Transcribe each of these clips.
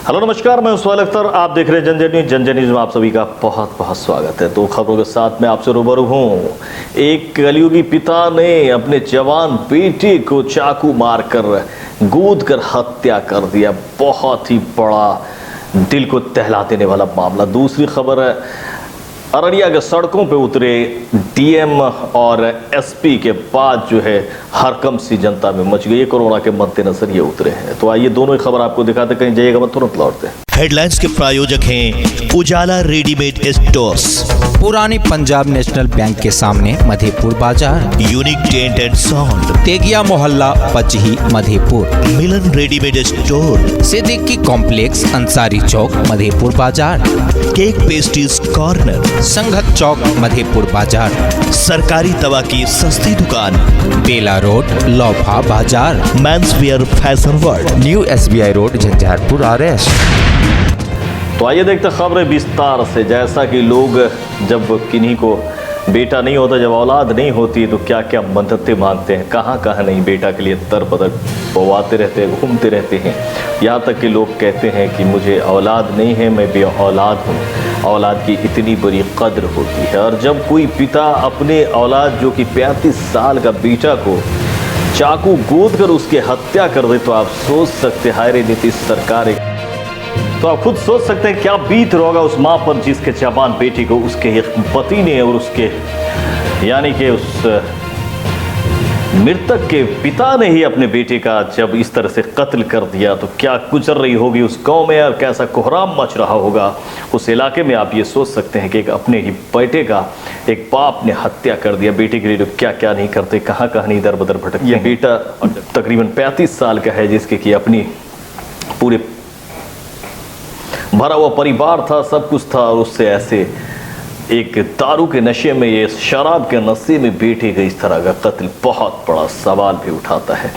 Hello नमस्कार, मैं सुहेल अख्तर। आप देख रहे हैं जनजन न्यूज। जनजन न्यूज में आप सभी का बहुत बहुत स्वागत है। तो खबरों के साथ मैं आपसे रूबरू हूँ। एक कलयुगी पिता ने अपने जवान बेटे को चाकू मारकर गोद कर हत्या कर दिया। बहुत ही बड़ा दिल को दहला देने वाला मामला। दूसरी खबर है, अररिया के सड़कों पे उतरे डीएम और एसपी के बाद जो है हरकम सी जनता में मच गई। कोरोना के मद्देनजर ये उतरे हैं। तो आइए दोनों ही खबर आपको दिखाते, कहीं जाइएगा मत, तुरंत लौटते हैं। हेडलाइंस के प्रायोजक हैं उजाला रेडीमेड स्टोर्स, पुरानी पंजाब नेशनल बैंक के सामने Madhepur Bazar, unique tent and sound, Tegiya Mohalla Pachahi Madhepur, Milan readymade store, Siddiqui complex Ansari Chowk Madhepur Bazar, cake pastries corner, Sanghat Chowk Madhepur Bazar, सरकारी दवा की सस्ती दुकान, बेला रोड लौफा बाजार, men's wear fashion world, new SBI road Jhanjharpur RS। तो आइए देखते खबरें विस्तार से। जैसा कि लोग जब किन्हीं को बेटा नहीं होता, जब औलाद नहीं होती, तो क्या क्या मन्नतें मांगते हैं, कहाँ कहाँ नहीं बेटा के लिए दर बदर पवाते रहते हैं, घूमते रहते हैं। यहाँ तक कि लोग कहते हैं कि मुझे औलाद नहीं है, मैं बे औलाद हूँ। औलाद की इतनी बड़ी कद्र होती है। और जब कोई पिता अपने औलाद जो कि 35 साल का बेटा को चाकू गोद कर उसकी हत्या कर दे, तो आप सोच सकते हैं, हाय रे नीतीश सरकार। तो आप खुद सोच सकते हैं क्या बीत रहा होगा उस माँ पर जिसके जवान बेटी को उसके एक पति ने और उसके यानी कि उस मृतक के पिता ने ही अपने बेटे का जब इस तरह से कत्ल कर दिया, तो क्या गुजर रही होगी उस गांव में और कैसा कोहराम मच रहा होगा उस इलाके में। आप ये सोच सकते हैं कि एक अपने ही बेटे का एक बाप ने हत्या कर दिया। बेटे के लिए तो क्या क्या नहीं करते, कहाँ कहाँ नहीं दर बदर भटक। ये बेटा तकरीबन 35 साल का है, जिसके कि अपनी पूरे भरा हुआ परिवार था, सब कुछ था, और उससे ऐसे एक दारू के नशे में, ये शराब के नशे में बेटे के इस तरह का कत्ल बहुत बड़ा सवाल भी उठाता है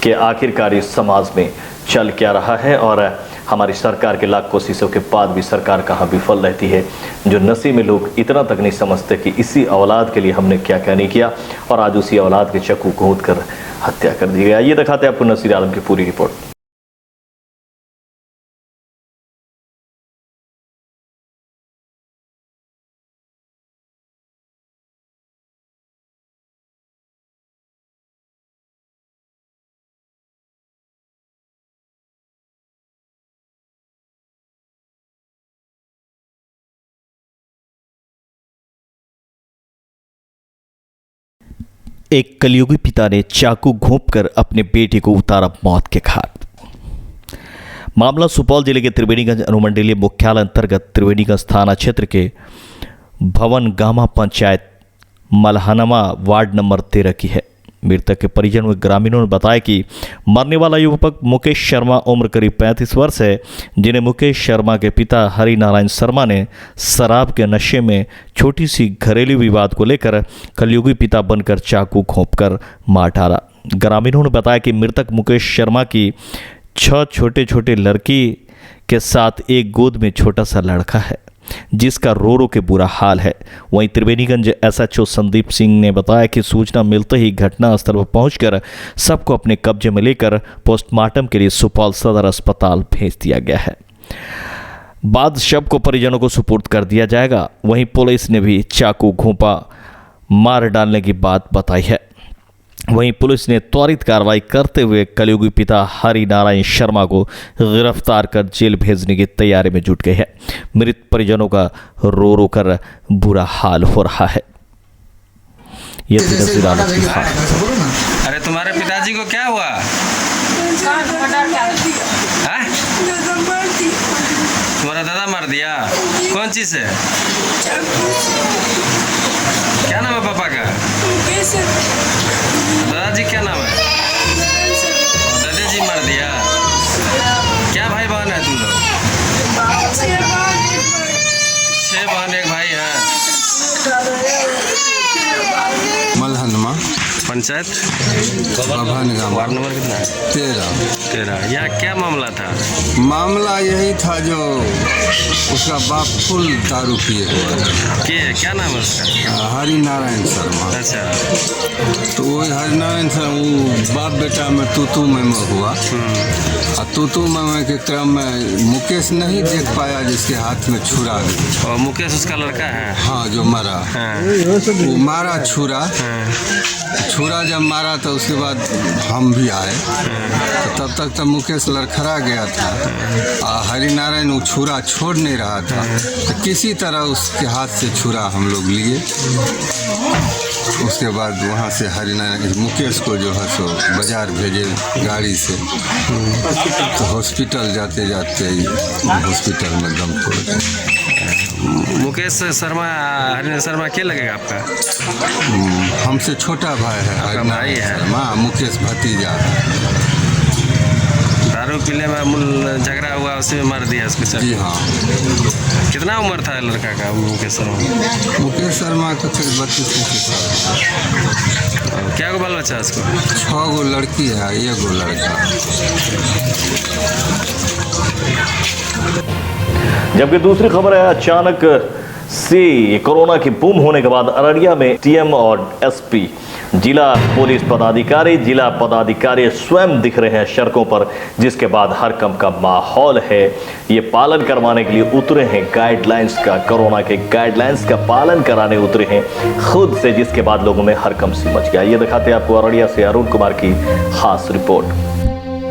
कि आखिरकार इस समाज में चल क्या रहा है। और हमारी सरकार के लाख कोशिशों के बाद भी सरकार कहाँ विफल रहती है। जो नशे में लोग इतना तक नहीं समझते कि इसी औलाद के लिए हमने क्या क्या नहीं किया, और आज उसी औलाद के चाकू गोद कर हत्या कर दी गई। ये दिखाते हैं आपको नसीर आलम की पूरी रिपोर्ट। एक कलयुगी पिता ने चाकू घोंपकर अपने बेटे को उतारा मौत के घाट। मामला सुपौल जिले के त्रिवेणीगंज अनुमंडलीय मुख्यालय अंतर्गत त्रिवेणीगंज थाना क्षेत्र के भवन गामा पंचायत मलहनमा वार्ड नंबर 13 की है। मृतक के परिजन व ग्रामीणों ने बताया कि मरने वाला युवक मुकेश शर्मा उम्र करीब 35 वर्ष है, जिन्हें मुकेश शर्मा के पिता हरि नारायण शर्मा ने शराब के नशे में छोटी सी घरेलू विवाद को लेकर कलयुगी पिता बनकर चाकू घोंपकर मार डाला। ग्रामीणों ने बताया कि मृतक मुकेश शर्मा की 6 छोटे छोटे लड़की के साथ एक गोद में छोटा सा लड़का है, जिसका रो रो के बुरा हाल है। वहीं त्रिवेणीगंज SHO संदीप सिंह ने बताया कि सूचना मिलते ही घटनास्थल पर पहुंचकर सबको अपने कब्जे में लेकर पोस्टमार्टम के लिए सुपौल सदर अस्पताल भेज दिया गया है। बाद शव को परिजनों को सुपुर्द कर दिया जाएगा। वहीं पुलिस ने भी चाकू घोंपा मार डालने की बात बताई है। वहीं पुलिस ने त्वरित कार्रवाई करते हुए कलयुगी पिता हरि नारायण शर्मा को गिरफ्तार कर जेल भेजने की तैयारी में जुट गई है। मृत परिजनों का रो रो कर बुरा हाल हो रहा है। ये अरे तुम्हारे पिताजी को क्या हुआ? तुम्हारा दादा मार दिया? कौन चीज से? क्या नाम है पापा का? दादाजी क्या नाम है? दादाजी मार दिया। क्या भाई बहन है तुम लोग? 6 बहन 1 भाई है। मलहनमा पंचायत वार्ड नंबर कितना है? 13। यहाँ क्या मामला था? मामला यही था जो उसका बाप फुल दारू पिए हुआ था। क्या नाम है उसका? हरि नारायण शर्मा। अच्छा। तो वही हरि नारायण शर्मा वो बाप बेटा में तू में हुआ। और तू में के क्रम में मुकेश नहीं देख पाया जिसके हाथ में छुरा। और मुकेश उसका लड़का है? हाँ, जो मरा। हाँ। वो मारा छुरा। छुरा जब मारा तो उसके बाद हम भी आए। तो तब तक तो मुकेश लड़खड़ा गया था। और हरिनारायण वो छुरा छोड़ नहीं रहा था। तो किसी तरह उसके हाथ से छुरा हम लोग लिए। उसके बाद वहाँ से हरिनारायण मुकेश को जो है सो बाजार भेजे गाड़ी से। तो हॉस्पिटल जाते जाते ही हॉस्पिटल में दम तोड़ गया। मुकेश शर्मा हरिनारायण शर्मा क्या लगेगा आपका? हमसे छोटा भाई है भाई है? हाँ, मुकेश भतीजा है। दारू पीने में झगड़ा हुआ, उसी में मार दिया उसको? जी हाँ। कितना उम्र था लड़का का मुकेश शर्मा? मुकेश शर्मा का करीब 32-33 साल। क्या गो बाल बच्चा उसको? 6 गो लड़की है, 1 गो लड़का। जबकि दूसरी खबर है, अचानक से कोरोना की बूम होने के बाद अररिया में टीएम और एसपी, जिला पुलिस पदाधिकारी स्वयं दिख रहे हैं सड़कों पर, जिसके बाद हरकंप का माहौल है। ये पालन करवाने के लिए उतरे हैं गाइडलाइंस का, कोरोना के गाइडलाइंस का पालन कराने उतरे हैं खुद से, जिसके बाद लोगों में हरकंप सी मच गया। ये दिखाते हैं आपको अररिया से अरुण कुमार की खास रिपोर्ट।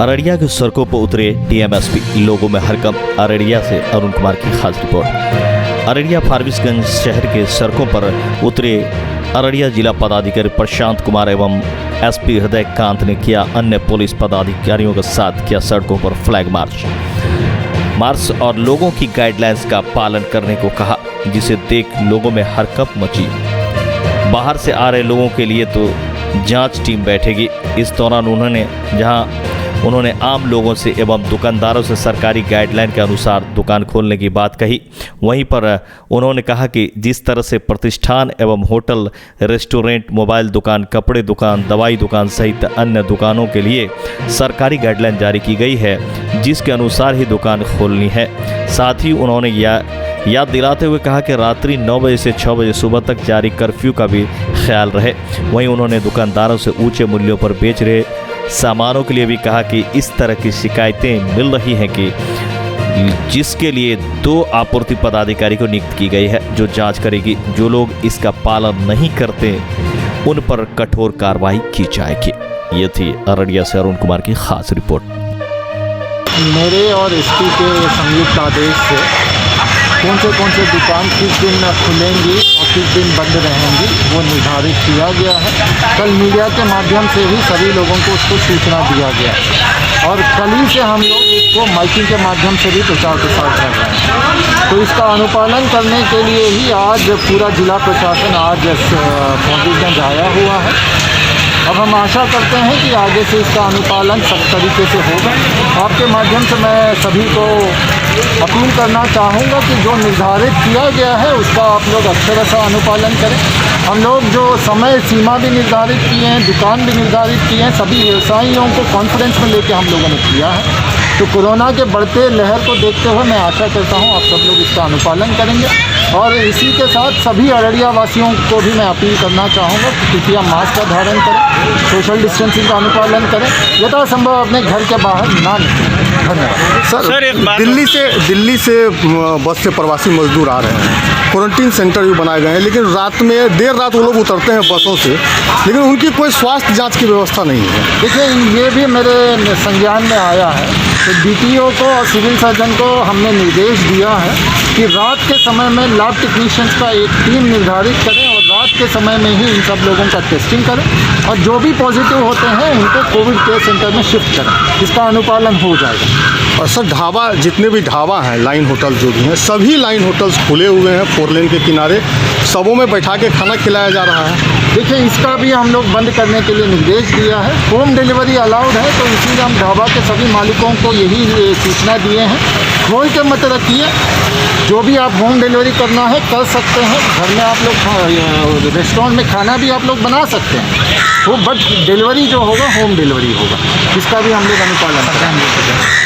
अररिया की सड़कों पर उतरे टीएमएसपी, लोगों में हरकंप। अररिया से अरुण कुमार की खास रिपोर्ट। अररिया फारबिसगंज शहर के सड़कों पर उतरे अररिया जिला पदाधिकारी प्रशांत कुमार एवं एसपी हृदय कांत ने किया अन्य पुलिस पदाधिकारियों के साथ किया सड़कों पर फ्लैग मार्च और लोगों की गाइडलाइंस का पालन करने को कहा, जिसे देख लोगों में हरकंप मची। बाहर से आ रहे लोगों के लिए तो जांच टीम बैठेगी। इस दौरान उन्होंने आम लोगों से एवं दुकानदारों से सरकारी गाइडलाइन के अनुसार दुकान खोलने की बात कही। वहीं पर उन्होंने कहा कि जिस तरह से प्रतिष्ठान एवं होटल, रेस्टोरेंट, मोबाइल दुकान, कपड़े दुकान, दवाई दुकान सहित अन्य दुकानों के लिए सरकारी गाइडलाइन जारी की गई है, जिसके अनुसार ही दुकान खोलनी है। साथ ही उन्होंने याद दिलाते हुए कहा कि रात्रि 9 बजे से 6 बजे सुबह तक जारी कर्फ्यू का भी ख्याल रहे। वहीं उन्होंने दुकानदारों से ऊंचे मूल्यों पर बेच रहे सामानों के लिए भी कहा कि इस तरह की शिकायतें मिल रही हैं कि जिसके लिए 2 आपूर्ति पदाधिकारी को नियुक्त की गई है, जो जांच करेगी। जो लोग इसका पालन नहीं करते उन पर कठोर कार्रवाई की जाएगी। ये थी अररिया से अरुण कुमार की खास रिपोर्ट। मेरे और एसपी के संयुक्त आदेश से कौन से दुकान किस दिन खुलेंगी और किस दिन बंद रहेंगी वो निर्धारित किया गया है। कल मीडिया के माध्यम से भी सभी लोगों को उसको सूचना दिया गया और कल ही से हम लोग इसको माइकिंग के माध्यम से भी प्रचार प्रसार कर रहे हैं। तो इसका अनुपालन करने के लिए ही आज पूरा जिला प्रशासन आज फारबिसगंज आया हुआ है। अब हम आशा करते हैं कि आगे से इसका अनुपालन सख्त तरीके से होगा। आपके माध्यम से मैं सभी को अपील करना चाहूँगा कि जो निर्धारित किया गया है उसका आप लोग अक्षरशः अनुपालन करें। हम लोग जो समय सीमा भी निर्धारित किए हैं, दुकान भी निर्धारित किए हैं, सभी व्यवसायियों को कॉन्फ्रेंस में लेकर हम लोगों ने किया है। तो कोरोना के बढ़ते लहर को देखते हुए मैं आशा करता हूँ आप सब लोग इसका अनुपालन करेंगे। और इसी के साथ सभी अररिया वासियों को भी मैं अपील करना चाहूँगा कि कृपया मास्क का धारण करें, सोशल डिस्टेंसिंग का अनुपालन करें, यथासंभव अपने घर के बाहर ना निकलें। धन्यवाद। सर एक बात, दिल्ली से बस से प्रवासी मजदूर आ रहे हैं, क्वारंटीन सेंटर भी बनाए गए हैं, लेकिन देर रात वो लोग उतरते हैं बसों से, लेकिन उनकी कोई स्वास्थ्य जाँच की व्यवस्था नहीं है। देखिए, ये भी मेरे संज्ञान में आया है। तो डीटीओ को और सिविल सर्जन को हमने निर्देश दिया है कि रात के समय में लैब टेक्नीशियंस का एक टीम निर्धारित करें और रात के समय में ही इन सब लोगों का टेस्टिंग करें और जो भी पॉजिटिव होते हैं उनको कोविड केयर सेंटर में शिफ्ट करें। इसका अनुपालन हो जाएगा। और सर ढाबा, जितने भी ढाबा हैं, लाइन होटल जो भी हैं, सभी लाइन होटल्स खुले हुए हैं 4 लेन के किनारे, सबों में बैठा के खाना खिलाया जा रहा है। देखिए, इसका भी हम लोग बंद करने के लिए निर्देश दिया है। होम डिलीवरी अलाउड है, तो इसीलिए हम ढाबा के सभी मालिकों को यही सूचना दिए हैं खोल के मत रखिए। जो भी आप होम डिलीवरी करना है कर सकते हैं। घर में आप लोग रेस्टोरेंट में खाना भी आप लोग बना सकते हैं, वो बट डिलीवरी जो होगा होम डिलीवरी होगा, इसका भी हम लोग अनुपालन करेंगे।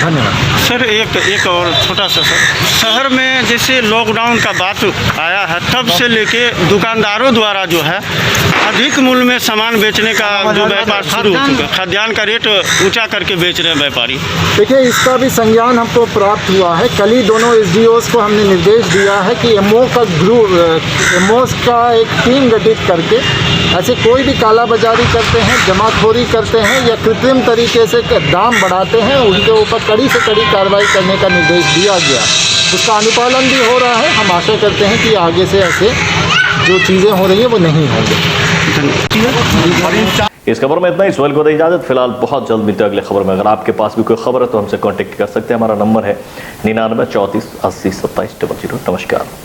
धन्यवाद सर। एक और छोटा सा सर, शहर में जैसे लॉकडाउन का बात आया है तब से लेके दुकानदारों द्वारा जो है अधिक मूल्य में सामान बेचने का जो व्यापार शुरू हो चुका है, खाद्यान्न का रेट ऊंचा करके बेच रहे हैं व्यापारी। देखिए, इसका भी संज्ञान हमको प्राप्त हुआ है। कल ही दोनों SDOs को हमने निर्देश दिया है कि एमओस का एक टीम गठित करके ऐसे कोई भी कालाबाजारी करते हैं, जमाखोरी करते हैं या कृत्रिम तरीके से दाम बढ़ाते हैं, उनके ऊपर कड़ी से कड़ी कार्रवाई करने का निर्देश दिया गया। उसका अनुपालन भी हो रहा है। हम आशा करते हैं कि आगे से ऐसे जो चीज़ें हो रही हैं वो नहीं होंगी। इस खबर में इतना ही। सोहेल को दे इजाजत। फिलहाल बहुत जल्द मिलते हैं अगले खबर में। अगर आपके पास भी कोई खबर है तो हमसे कांटेक्ट कर सकते हैं। हमारा नंबर है 99 34 80 27 00। नमस्कार।